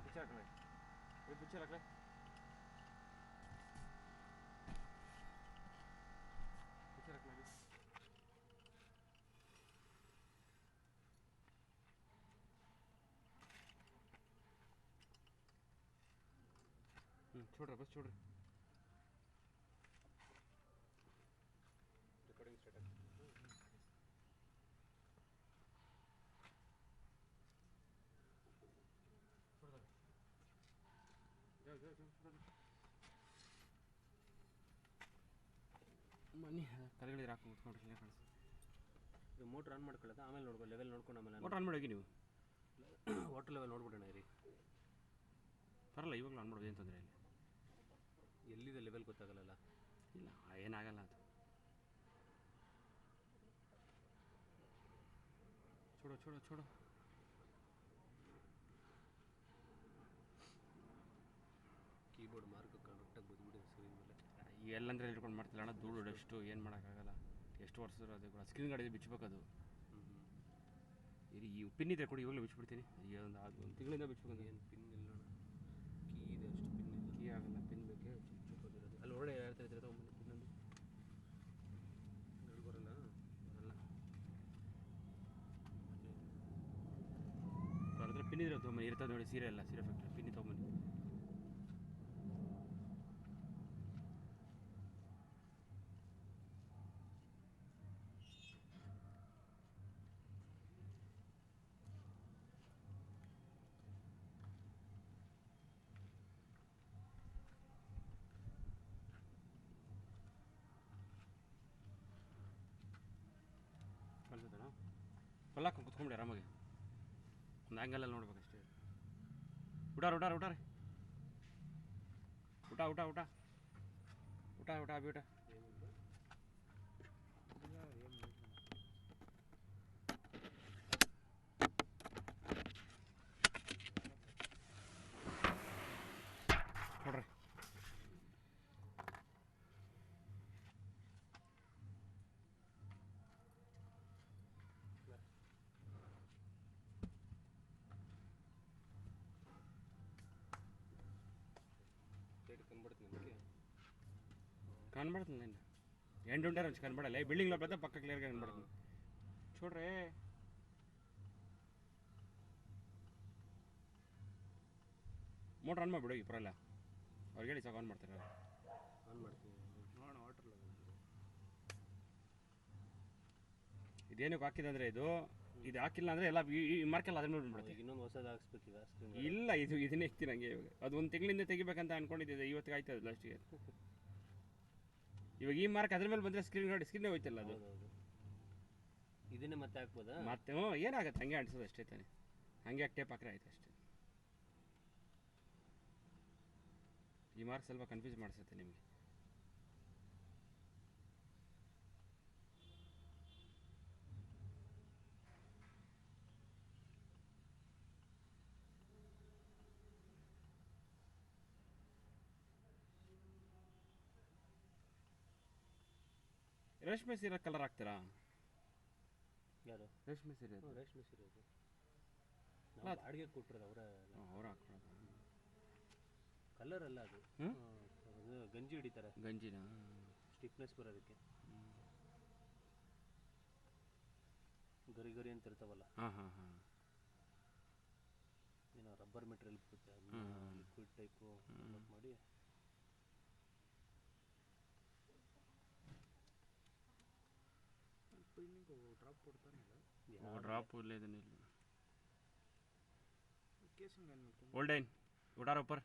ಬಿಚ್ಚಾಕ್ಲೆ ಬಿಚ್ಚಾಕ್ಲೆ ಬಿಚ್ಚಾಕ್ಲೆ छोड़ बस छोड़ रिकॉर्डिंग स्टार्ट ಮನೆ ತಲೆಗಳಿಗೆ ಹಾಕಿ ಮುತ್ಕೊಂಡ್ರೆ ಕಾಣಿಸ್ತು ಇದು ಮೋಟ್ರ್ ಆನ್ ಮಾಡ್ಕೊಳ್ಳೋದು ಆಮೇಲೆ ನೋಡ್ಕೊ ಲೆವೆಲ್ ನೋಡ್ಕೊಂಡು ಆಮೇಲೆ ಮೋಟ್ರ್ ಆನ್ ಮಾಡೋಗಿ ನೀವು ವಾಟರ್ ಲೆವೆಲ್ ನೋಡ್ಬಿಡೋಣ ಇರಿ ಬರಲ್ಲ ಇವಾಗಲೂ ಆನ್ ಮಾಡೋದು ಏನು ತೊಂದರೆ ಇಲ್ಲ ಎಲ್ಲಿದೆ ಲೆವೆಲ್ ಗೊತ್ತಾಗಲ್ಲ ಇಲ್ಲ ಏನಾಗಲ್ಲ ಅದು छोड़ो छोड़ो छोड़ो ಕೀಬೋರ್ಡ್ ಮಾರ್ಕ್ ಕರೆಕ್ಟಾಗಿ ಬದ್ಬಿಡಿ ಸ್ಕ್ರೀನ್ ಮೇಲೆ ಎಲ್ಲಂದ್ರೆ ಹಿಡ್ಕೊಂಡು ಮಾಡ್ತಿಲ್ಲ ಅಣ್ಣ ಧೂಳು ಡಸ್ಟು ಏನು ಮಾಡೋಕ್ಕಾಗಲ್ಲ ಎಷ್ಟು ವರ್ಷ ಅದು ಕೂಡ ಸ್ಕ್ರೀನ್ ಗಾಡಿ ಬಿಚ್ಚಬೇಕದು ಈ ಪಿನ್ ಇದ್ರೆ ಕೊಡಿ ಇವಾಗಲೇ ಬಿಚ್ಚಿಬಿಡ್ತೀನಿ ಒಂದು ತಿಂಗಳಿಂದ ಬಿಚ್ಚಬೇಕು ಏನು ಪಿನ್ ಇಲ್ಲ ಕೀ ಇದೆ ಅಷ್ಟು ಪಿನ್ ಇಲ್ಲ ಕೀ ಆಗಲ್ಲ ಪಿನ್ ಬೇಕೇ ಚುಚ್ಚಿರೋದು ಅಲ್ಲಿ ಒಳ್ಳೆ ಹೇಳ್ತಾ ಇದ್ರೆ ತೊಗೊಂಬನ್ನಿ ಪಿನ್ನೊಂದು ಬರಲ್ಲ ಬರಲ್ಲ ಅವ್ರ ಹತ್ರ ಪಿನ್ ಇದ್ರೆ ತೊಗೊಂಬನ್ನಿ ಇರ್ತದೆ ನೋಡಿ ಸೀರೆ ಎಲ್ಲ ಸೀರೆ ಫ್ಯಾಕ್ಟ್ರಿ ಪಿನ್ನಿ ತೊಗೊಂಬನ್ನಿ ಕಳ್ಸೋದಣ್ಣ ಪಲ್ಲಾಕ ಕುತ್ಕೊಂಬಿಡಿ ಆರಾಮಾಗಿ ಒಂದು ಆ್ಯಂಗಲಲ್ಲಿ ನೋಡ್ಬೇಕು ಅಷ್ಟೇ ಊಟ ಊಟ ಊಟ ರೀ ಊಟ ಊಟ ಊಟ ಊಟ ಊಟ ಅಭಿ ಊಟ ನೋಡ್ರಿ కనబడుతుంది అండి ఎండ్ ఉంటారు నుంచి కనబడాలి బిల్డింగ్ లోపల పక్క క్లియర్గా కనబడుతుంది చూడరే ಮೋಟ್ರ್ ಆನ್ ಮಾಡಿಬಿಡು ಪರಲ್ಲ ಅವ್ರಿಗೆ ಹೇಳಿ ಸಾಕು ಆನ್ ಮಾಡ್ತಾರೆ ಆನ್ ಮಾಡ್ತೀವಿ ನೋಡೋಣ ವಾಟರ್ ಇದೇನಕ್ಕೆ ಹಾಕಿದೆ ಅಂದರೆ ಇದು ಹಾಕಿಲ್ಲ ಅಂದರೆ ಎಲ್ಲ ಈ ಮಾರ್ಕೆಲ್ಲ ಅದ್ರ ಮೇಲೆ ಬಂದ್ಬಿಡುತ್ತೆ ಇನ್ನೊಂದು ಹೊಸದು ಹಾಕ್ಸ್ಬೇಕು ಇಲ್ಲ ಇದನ್ನೇ ಇಕ್ತೀನಿ ಹಂಗೆ ಇವಾಗ ಅದು ಒಂದು ತಿಂಗಳಿಂದ ತೆಗಿಬೇಕಂತ ಅನ್ಕೊಂಡಿದ್ದೆ ಇವತ್ತಿಗೆ ಆಯ್ತದೆ ಲಾಸ್ಟಿಗೆ ಇವಾಗ ಈ ಮಾರ್ಕ್ ಅದ್ರ ಮೇಲೆ ಬಂದರೆ ಸ್ಕ್ರೀನೇ ಹೋಯ್ತಲ್ಲ ಅದು ಇದನ್ನೇ ಮತ್ತೆ ಹಾಕ್ಬೋದಾ ಮತ್ತೆ ಏನಾಗುತ್ತೆ ಹಂಗೆ ಅಂಟಿಸೋದು ಅಷ್ಟೇ ತಾನೆ ಹಂಗೆ ಟೇಪ್ ಹಾಕ್ರೆ ಆಯ್ತು ಅಷ್ಟೇ ಈ ಮಾರ್ಕ್ ಸ್ವಲ್ಪ ಕನ್ಫ್ಯೂಸ್ ಮಾಡಿಸುತ್ತೆ ನಿಮಗೆ ರೇಷ್ಮೆ ಸೀರೆ ಕಲರ್ ಹಾಕ್ತೀರಾ ಯಾರು ರೇಷ್ಮೆ ಸೀರೆ ರೇಷ್ಮೆ ಸೀರೆ ಬಾಡಿಗೆ ಕೊಟ್ಟರು ಅವ್ರು ಹಾಕ್ಕೊಳ್ಳೋದು ಕಲರ್ ಅಲ್ಲ ಅದು ಗಂಜಿ ಹಿಡಿತಾರೆ ಗಂಜಿನ ಸ್ಟಿಫ್ನೆಸ್ ಬರೋದಕ್ಕೆ ಗರಿ ಗರಿ ಅಂತ ಇರ್ತಾವಲ್ಲ ಹಾಂ ಹಾಂ ಹಾಂ ಏನೋ ರಬ್ಬರ್ ಮೆಟೀರಿಯಲ್ ಬರುತ್ತೆ ಲಿಕ್ವಿಡ್ ಟೈಪು ಮಾಡಿ ड्रॉप पड़ता नहीं वो ड्रॉप ले देने ओल्ड लाइन उठा रहा ऊपर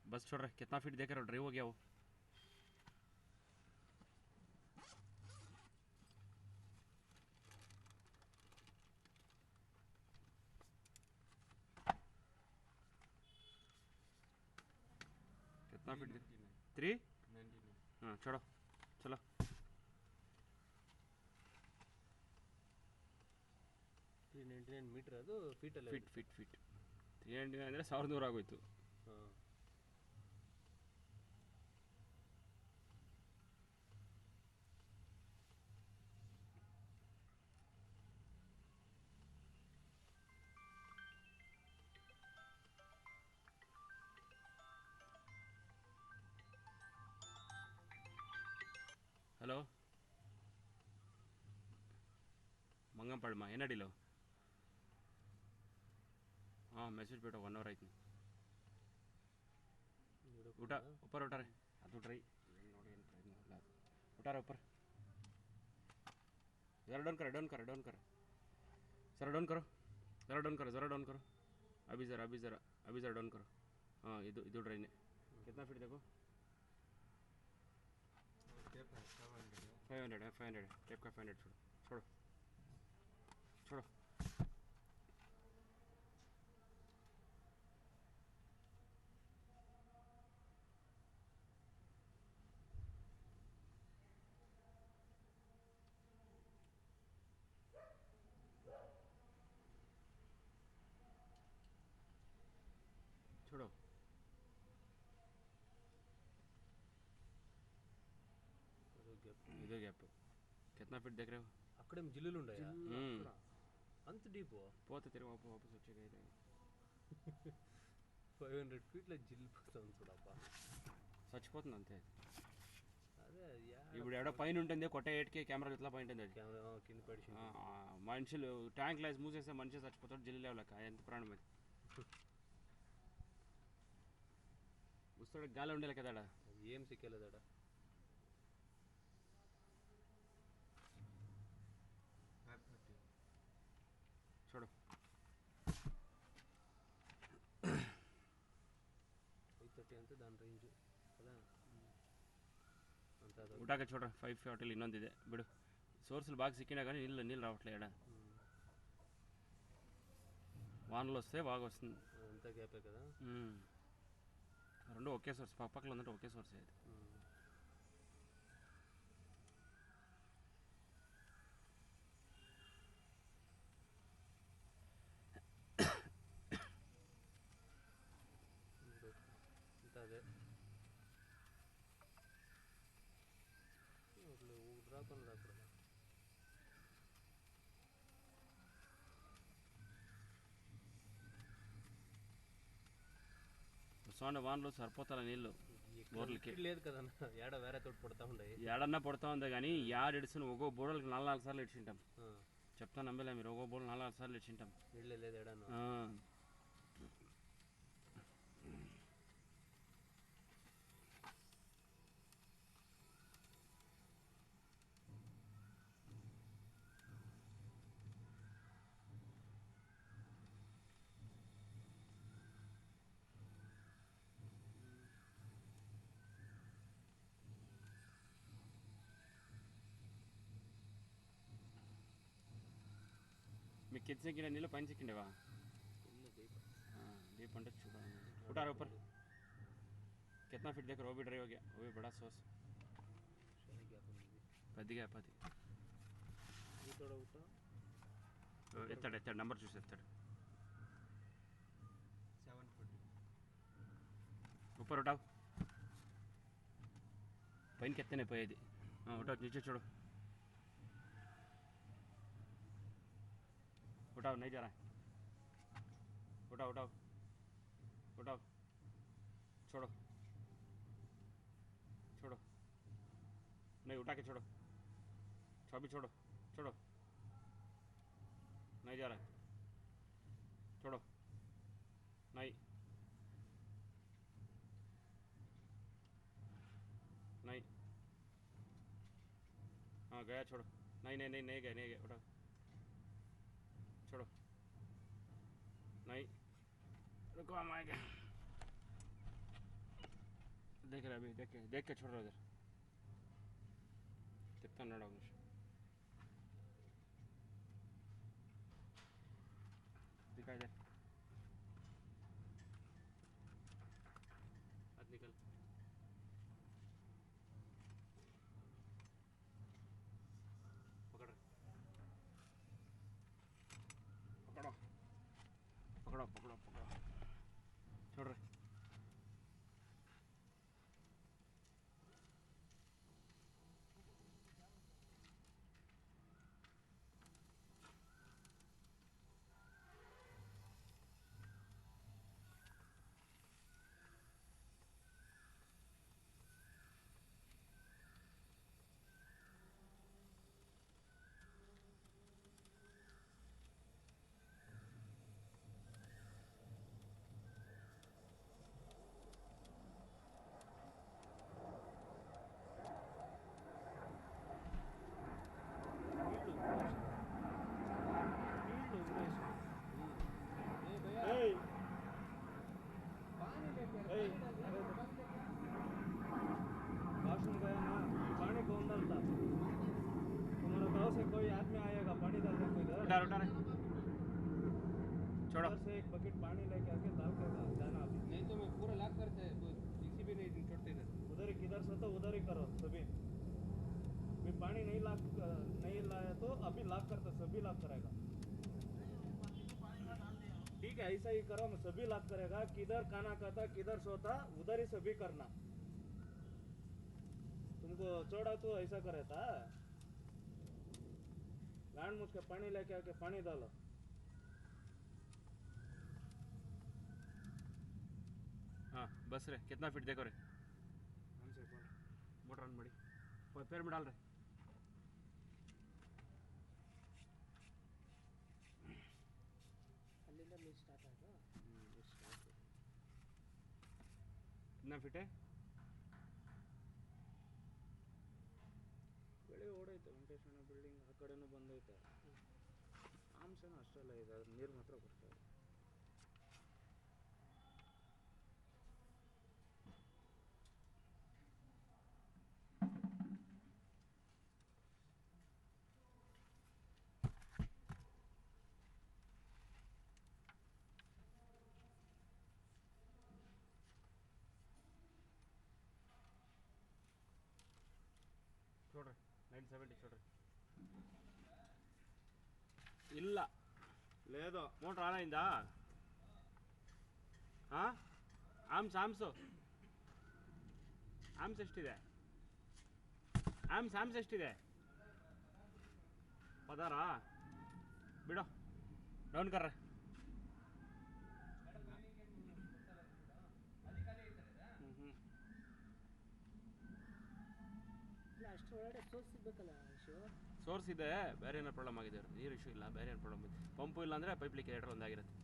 बस छोड़ रहे कितना फीट देख रहे हो ड्राइव हो गया वो कितना फीट 3 हाँ छोड़ो चलो ಮೀಟರ್ ಅದು ಫೀಟಲ್ಲಿ ಫೀಟ್ 399 ಅಂದರೆ 1100 ಆಗೋಯ್ತು ಹಾಂ హలో మంగంపడమా ఎన్నడిలో ಮೆಸೇಜ್ ಬಿಟ್ಟು 1 ಅವರ್ ಆಯ್ತು ಊಟ ಉಪ್ಪರ್ ಊಟಾರೆ ಅದು ಟ್ರೈ ನೋಡಿ ಏನು ಟ್ರೈ ಇಲ್ಲ ಊಟಾರೆ ಉಪ್ಪರ್ ज़रा डाउन कर सर डाउन करो ज़रा डाउन करो अभी ज़रा डाउन करो हाँ इधर ट्रेन है कितना फीट देखो 500 है टेप का 500 छोड़ो छोड़ो इधर गैप कितना फीट देख रहे हो అక్కడే జిల్లులు ఉన్నాయా అంత డీప్ పోతే తిరిగి వాపస్ వచ్చేగా 500 ఫీట్ల జిల్లు పోతుంది చూడప్ప చచ్చిపోతుంది అంతే అదే ఇప్పుడు ఎడో పైన ఉంటుంది కొట్ట ఏటికి కెమెరా ఇట్లా పైన ఉంటుంది కెమెరా కింద పడి మనుషులు ట్యాంక్ లైస్ మూసేస్తే మనిషి చచ్చిపోతాడు జిల్లు లేవలేక ఎంత ప్రాణం అది వస్తాడు గాలి ఉండేలే కదా ఏం సిక్కలేదాడ छोड़ो 530 ಅಂತ దాని రేంజ్ కదా ಅಂತ ಊಟಕ್ಕೆ छोड़ो 540 ಇನ್ನೊಂದಿದೆ ಬಿಡು సోర్సులు బాగా సిక్కినా కానీ నీళ్ళు రావట్లే ఎడ వానలు వస్తే బాగా వస్తుంది అంతా గ్యాపే కదా రెండు ఒకే సోర్స్ పక్కలో ఉందంటే ఒకే సోర్స్ అది అదే డ్రాప్ అక్కడ వస్తాండే వానలు సరిపోతారా నీళ్ళు బోర్లకి లేదు కదా ఏడ వేరే తోటి పడతా ఉన్నాయి ఏడన్నా పడతా ఉంది కానీ యాడ్ ఎడిసిన ఒక్కో బోర్లకి 4 సార్లు ఇచ్చింటాం చెప్తా నమ్మలే మీరు ఒక్కో బోర్లు 4 సార్లు ఇచ్చింటాం నీళ్ళే లేదు ఏడన్నా మీకు కింద సిక్కిన నీళ్ళు పైన సిక్కిండేవా डीप अंडर छुड़ा उठा रहा ऊपर कितना फीट देख वो भी ड्राई हो गया वो भी बड़ा सोर्स पदी गया पदी ఎత్తాడు నెంబర్ చూసి ఎత్తాడు 740 ऊपर उठाओ పైన కెత్తనే పోయేది उठाओ नीचे छोड़ो उठाओ नहीं जा रहा है उठाओ छोड़ो नहीं उठा के छोड़ो अभी छोड़ो नहीं जा रहा है छोड़ो नहीं हाँ गया छोड़ो नहीं गया उठाओ छोड़ो नहीं रुको हम आएंगे देख रहे अभी देख के छोड़ रहा उधर कितना नड़ा मुझे दिखाई दे हाथ निकल पकड़ो छोड़ रहे उठा रहे छोड़ो। उधर से एक बकेट पानी लेके आके डाल के जाना अभी। नहीं तो मैं पूरा लॉक करते हैं, किसी भी नहीं छोड़ते इधर। उधर ही किधर से तो उधर ही करो सभी। अभी पानी नहीं लाया तो अभी लॉक करते, सभी लॉक करेगा। ठीक है, ऐसा ही करो, मैं सभी लॉक करेगा। किधर खाना खाता किधर सोता उधर ही सभी करना। तुमको छोड़ा तो ऐसा करे था। लान मुझ के पानी लेके आके पानी डालो। हाँ बस रे, कितना फीट देखो रे, मोटर ऑन ಮಾಡಿ पैर में डाल रहे। ಅಲ್ಲಿಂದ ನೀರು ಸ್ಟಾರ್ಟ್ ಆಯಿತು. कितना फीट है? ಬೆಳೆ ಓಡೈತೆ ವೆಂಕಟೇಶ್ವರ ಬಿಲ್ಡಿಂಗ್ ಆ ಕಡೆನೂ ಬಂದೈತೆ. ಆಮ್ಸೇನೂ ಅಷ್ಟೆಲ್ಲ ಇದೆ, ಅದ್ರ ನೀರು ಮಾತ್ರ ಬರ್ತಾ ಇದೆ. छोड़ 970 छोड़ ಇಲ್ಲ లేదు ಮೋಟ್ರ್ ಆನ್ ಅయింದಾ? ಹಾಂ ಆಮ್ಸ್ ಎಷ್ಟಿದೆ? ಆಮ್ಸ್ ಎಷ್ಟಿದೆ? ಪದಾರ ಬಿಡೋ, ಡೌನ್ ಕರ್ರೆ. ಇಲ್ಲ ಅಷ್ಟು ಒಳಗಡೆ ಸೋರ್ಸ್ ಸಿಗ್ಬೇಕಲ್ಲ ಇಶ್ಯೂ. ಸೋರ್ಸ್ ಇದೆ, ಬೇರೆ ಏನೋ ಪ್ರಾಬ್ಲಮ್ ಆಗಿದೆ, ನೀರು ಇಶ್ಯೂ ಇಲ್ಲ, ಬೇರೆ ಏನೋ ಪ್ರಾಬ್ಲಮ್ ಇದೆ. ಪಂಪು ಇಲ್ಲ ಅಂದರೆ ಪೈಪ್ ಲೀಕ್ ಒಂದಾಗಿರುತ್ತೆ.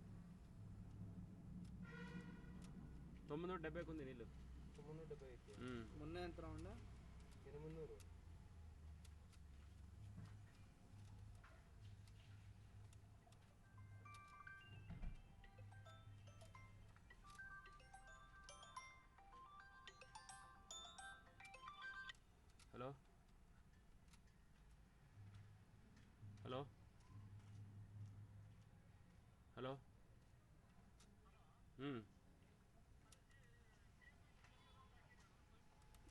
970 ఉంది నీళ్ళు. 970 ಐತಿ. ಮೊನ್ನೆ ಅಂತ ರೌಂಡ ಇನ್ನು 300. ಹಲೋ ಹಲೋ ಹಲೋ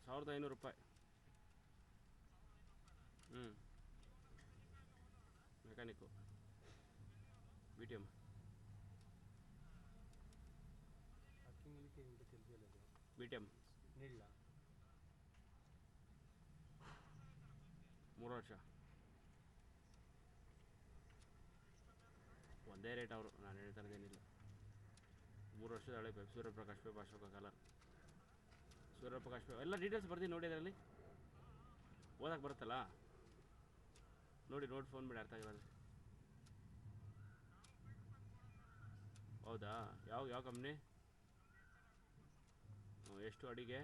1500 ರೂಪಾಯಿ. ಮೆಕ್ಯಾನಿಕ್ಕು BTM ಹಾಕಿಂಗ್ಲಿಕ್ಕೆ ಇಂತ ತಿಳಿದಿಲ್ಲ BTM ನಿಲ್ಲ 3 ವರ್ಷ ಒಂದೇ ರೇಟ್ ಅವರು, ನಾನು ಹೇಳ್ತಾನೇನಿಲ್ಲ. 3 ವರ್ಷದ ಹಳೆ pipe, Suryaprakash pipe, Ashoka colour, Suryaprakash pipe ಎಲ್ಲ ಡೀಟೇಲ್ಸ್ ಬರ್ತೀನಿ ನೋಡಿ. ಅದರಲ್ಲಿ ಓದಕ್ಕೆ ಬರುತ್ತಲ್ಲ ನೋಡಿ, ಫೋನ್ ಮಾಡಿ ಅರ್ಥ ಆಗಿರೋದು. ಹೌದಾ? ಯಾವ ಕಂಪ್ನಿ? ಎಷ್ಟು ಅಡಿಗೆ?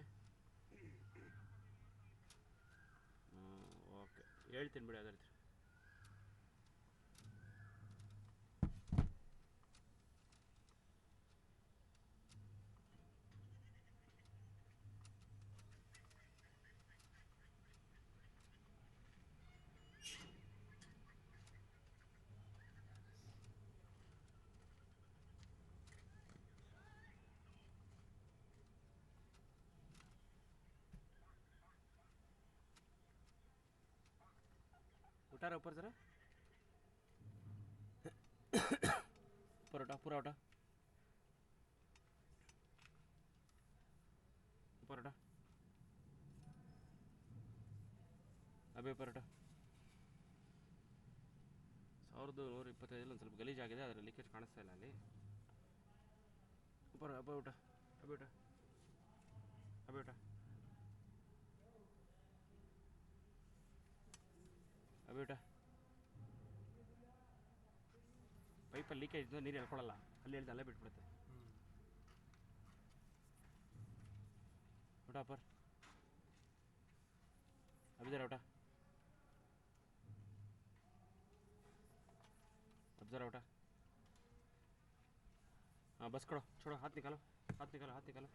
ಓಕೆ, ಹೇಳ್ತೀನಿ ಬಿಡಿ ಅದರ. उठा रहा ऊपर जरा, ऊपर उठा, पूरा उठा, ऊपर उठा, अभी ऊपर उठा. 1125 ಒಂದು ಸ್ವಲ್ಪ ಗಲೀಜಾಗಿದೆ, ಅದರ ಲೀಕೇಜ್ ಕಾಣಿಸ್ತಾ ಇಲ್ಲ ಅಲ್ಲಿ. ऊपर अभी उठा, अभी उठा, अभी उठा, अभी उठा. ಪೈಪಲ್ಲಿ ಲೀಕೇಜ್ ಇದ್ದು ನೀರು ಎಳ್ಕೊಳ್ಳಲ್ಲ, ಅಲ್ಲಿ ಹೇಳ್ದು ಅಲ್ಲೇ ಬಿಟ್ಬಿಡುತ್ತೆ. उठा ऊपर, अभी जरा उठा, अब जरा उठा. हाँ बस करो, छोड़ो, हाथ निकालो, हाथ निकालो, हाथ निकालो.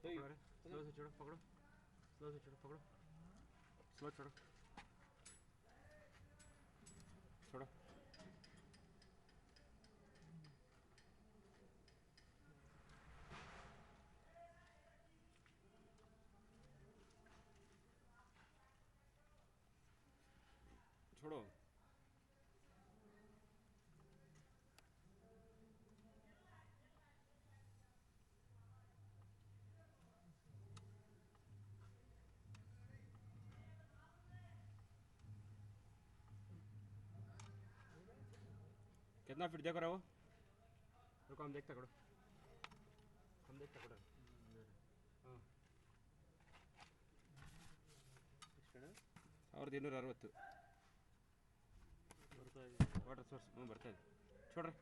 सही स्लो से छोड़ो, पकड़ो, स्लो से छोड़ो, पकड़ो, स्लो छोड़ो, छोड़ो। छोड़ो। कितना फिट देखो रहा वो? रुको हम देखते करो, हम देखते करो। हाँ, 1260 ಬರ್ತಾ ಇದೆ ವಾಟರ್ ಸೋರ್ಸ್. ಹ್ಞೂ ಬರ್ತಾ ಇದೆ, छोಡ್ರಿ.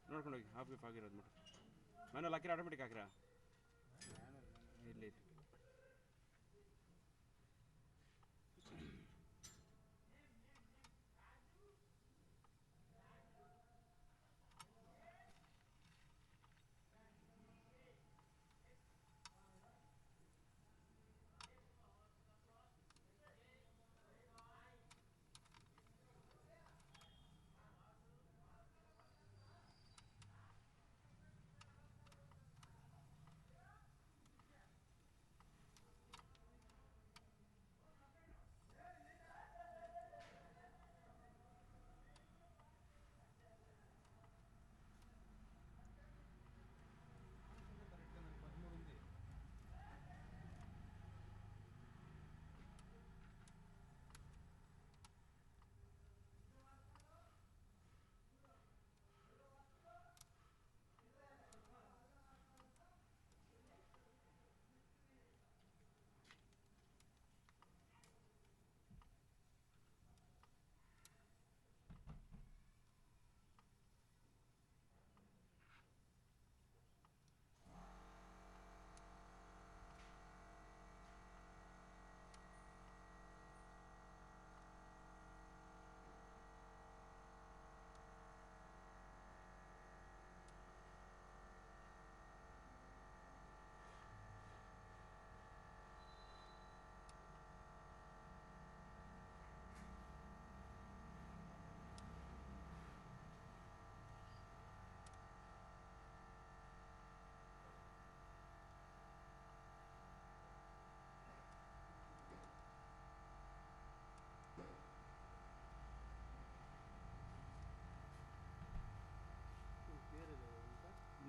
ನೋಡ್ಕೊಂಡು ಹೋಗಿ ಹಾಫ್ ಗಿಫ್ ಆಗಿರೋದು ಮಟ್ಟ ಮ್ಯಾನುವಲ್ ಹಾಕಿರ ಆಟೋಮೆಟಿಕ್ ಹಾಕಿರಾ? ಇಲ್ಲಿ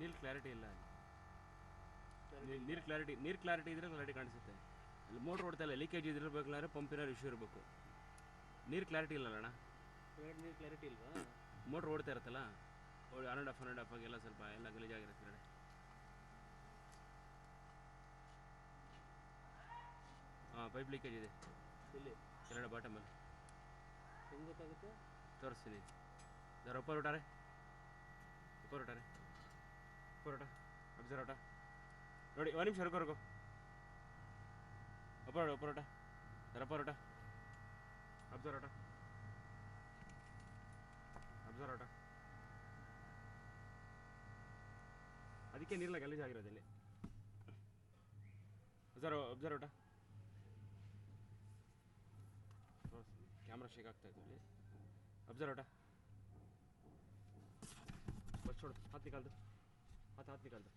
ನೀರು ಕ್ಲಾರಿಟಿ ಇಲ್ಲ ಅಲ್ಲಿ. ನೀರು ಕ್ಲಾರಿಟಿ ಇದ್ರೆ ಕ್ಲಾರಿಟಿ ಕಾಣಿಸುತ್ತೆ. ಅಲ್ಲಿ ಮೋಟ್ರ್ ಓಡ್ತಾ ಇಲ್ಲ, ಲೀಕೇಜ್ ಇದಿರಬೇಕಂದ್ರೆ ಪಂಪಿನ ಇಶ್ಯೂ ಇರಬೇಕು. ನೀರು ಕ್ಲಾರಿಟಿ ಇಲ್ಲ ಅಣ್ಣ, ನೀರು ಕ್ಲಾರಿಟಿ ಇಲ್ವಾ? ಮೋಟ್ರ್ ಓಡ್ತಾ ಇರುತ್ತಲ್ಲ, ಆನ್ ಆ್ಯಂಡ್ ಆಫ್ ಆಗಿ ಎಲ್ಲ ಸ್ವಲ್ಪ ಎಲ್ಲ ಗಲೀಜಾಗಿರುತ್ತೆ ಕಡೆ. ಹಾಂ, ಪೈಪ್ ಲೀಕೇಜ್ ಇದೆ ಇಲ್ಲಿ ಕೆಳಗಡೆ ಬಾಟಮಲ್ಲಿ. ಹೆಂಗೆ ಗೊತ್ತಾಗುತ್ತೆ? ತೋರಿಸ್ತೀನಿ. ಜರ ऊपर उठा रे, ऊपर उठा अब जरा उठा. ನೋಡಿ ಒಂದು ನಿಮಿಷ रुको ऊपर उठा जरा ऊपर उठा. अब जरा उठा. ಅದಕ್ಕೆ ನೀರೆಲ್ಲ ಗಲೀಜಾಗಿರೋದು ಇಲ್ಲಿ. ಅಬ್ಸರ್ವ್ ಉಟ. ಕ್ಯಾಮ್ರಾ ಶೇಕ್ ಆಗ್ತಾ ಇದೆ ಇಲ್ಲಿ. ಅಬ್ಸರ್ವ್ उठा. बस छोड़, हाथ निकाल दो, हाथ निकाल दो.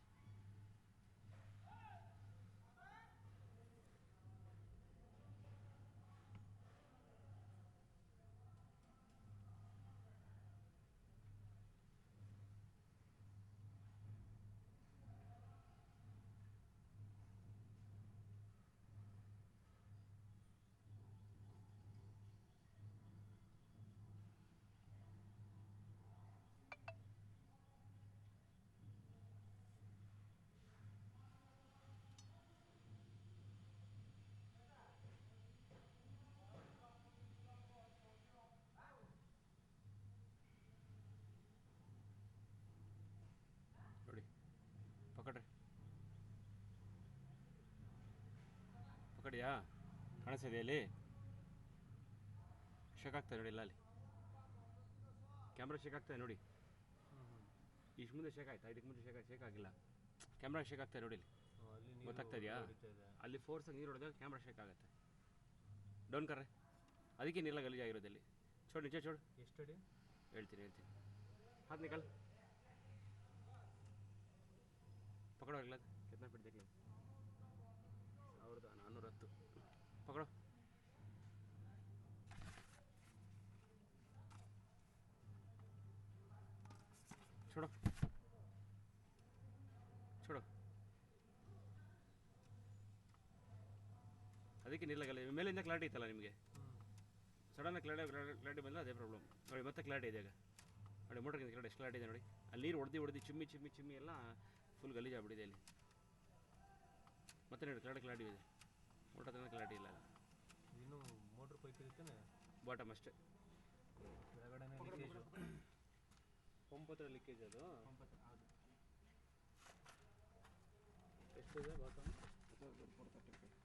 ನೋಡಿ ಪಕಡಿಯಾ? ಕಾಣಿಸ್ತಿದೆ ಅಲ್ಲಿ, ಶೇಕ್ ಆಗ್ತದೆ ನೋಡಿ ಇಲ್ಲ ಅಲ್ಲಿ. ಕ್ಯಾಮ್ರಾ ಶೇಕ್ ಆಗ್ತಾಯಿದೆ ನೋಡಿ. ಇಷ್ಟು ಮುಂದೆ ಶೇಕ್ ಆಯ್ತಾ? ಇದಕ್ಕೆ ಮುಂದೆ ಶೇಕ್ ಆಗಿಲ್ಲ. ಕ್ಯಾಮ್ರಾ ಶೇಕ್ ಆಗ್ತಾಯಿದೆ ನೋಡಿ. ಗೊತ್ತಾಗ್ತಾ ಇದೆಯಾ? ಅಲ್ಲಿ ಫೋರ್ಸಾಗಿ ನೀರು ಹೊಡೆದಾಗ ಕ್ಯಾಮ್ರಾ ಶೇಕ್ ಆಗುತ್ತೆ. ಡೌನ್ ಕರ್ರೆ, ಅದಕ್ಕೆ ನೀರೆಲ್ಲ ಗಲೀಜಾಗಿರೋದು ಅಲ್ಲಿ. ಚೋಡು ನಿಜ ಚೋಡು. ಎಷ್ಟಡಿ? ಹೇಳ್ತೀನಿ ಹಾತ್ ನಿಕಲ್ पकड़ो अगला कितना फीट देख लो 1410 पकड़ो छोड़ो छोड़ो ಅದಕ್ಕೆ ನಿಲ್ಲಗಲ್ಲ ಮೇಲಿಂದ ಕ್ಲಾರಿಟಿ ಇತ್ತಲ್ಲ ನಿಮಗೆ ಸಡನ್ನಾಗಿ ಕ್ಲಾರಿಟಿ ಬಂದರೆ ಅದೇ ಪ್ರಾಬ್ಲಮ್ ನೋಡಿ ಮತ್ತೆ ಕ್ಲಾರಿಟಿ ಇದೆ ಈಗ ನೋಡಿ ಮೋಟರ್ಗಿಂತ ಕ್ಲಾರಿಟಿ ಎಷ್ಟು ಕ್ಲಾರಿಟಿ ಇದೆ ನೋಡಿ ಅಲ್ಲಿ ನೀರು ಹೊಡೆದು ಚಿಮ್ಮಿ ಎಲ್ಲ ಫುಲ್ ಗಲೀಜಾಗ್ಬಿಟ್ಟಿದೆ ಅಲ್ಲಿ ಮತ್ತೆ ನೋಡಿ ಕ್ಲಾರಿಟಿ ಇದೆ ಮೋಟರ್ ಹತ್ರ ಕ್ಲಾರಿಟಿ ಇಲ್ಲ ಇನ್ನು ಮೋಟ್ರ್ ಪೈಪ್ ಇರ್ತಾನೆ ಬಾಟಮ್ ಅಷ್ಟೇ ಕೆಳಗಡೆನೇ ಲೀಕೇಜು ಪಂಪ್ ಹತ್ರ ಲೀಕೇಜ್ ಅದು ಎಷ್ಟಿದೆ ಬಾಟಮ್ 430